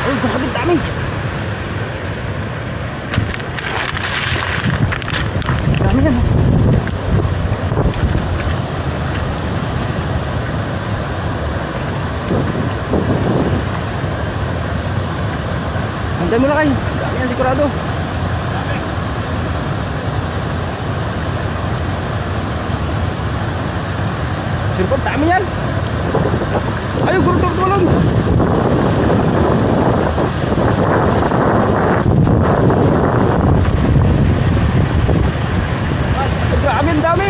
Oh, grabe dami. Dami yan. Andiyan mo lang kayo. Dami yan sigurado. Sirpon, dami yan. Ayun, gurutog tulong. Grabe, ang dami.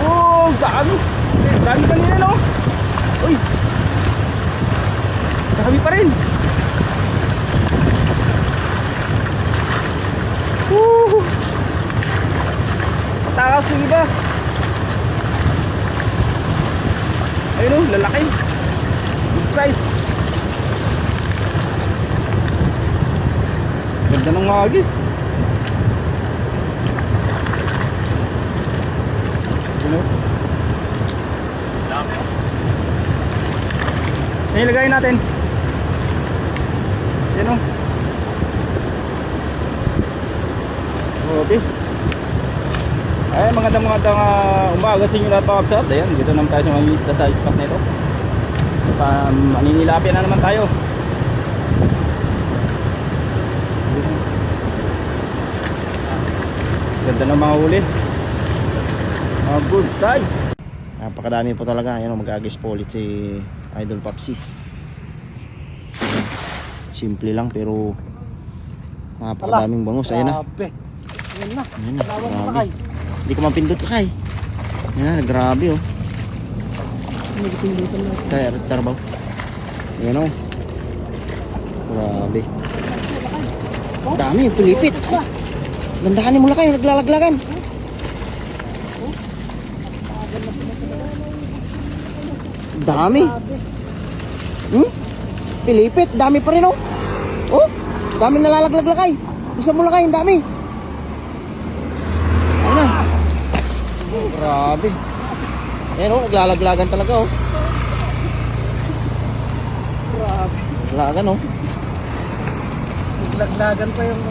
Oh, dami. Dami kanina, no? Uy, dami pa rin. Takas yung iba. Ayun o, lalaki. Big size. Ganda ng magis. Ayun o. Saan ilagay natin? Ayun o. Okay. Ay, magandang umaga sa inyo lahat mga kapsat. Ayan, dito naman tayo sa mga isda sa spot na ito. Sa maninilapia na naman tayo. Ganda ng mga huli. Mga good size. Napakadami po talaga. Ayan, mag-agis po ulit si Idol Popsi. Simple lang pero napakadaming bangus. Ayan na. Ayan na. Ayan na. Grabe. Hindi ko mapindot kay. Yan, grabe oh. Kaya tarbaw. Yan oh. Grabe. Dami yung pilipit. Gandahanin mo lang kayo, naglalaglagan. Dami. Pilipit, dami pa rin oh. Oh, dami nalalaglag-lagay. Isa mo lang kayo, dami. Ayun na. Grabe. Ayan o, naglalaglagan talaga o. Grabe. Laglagan o. Naglaglagan pa yung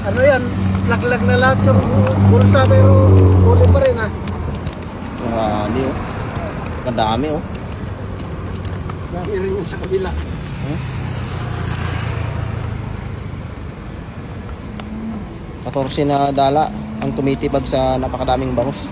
ano yan, laglag na lahat yung bulsa pero huli pa rin ha. Grabe o. Kadami o. Dami rin yung sa kabila. Huh? 14 na dala ang tumitibag sa napakadaming bangus.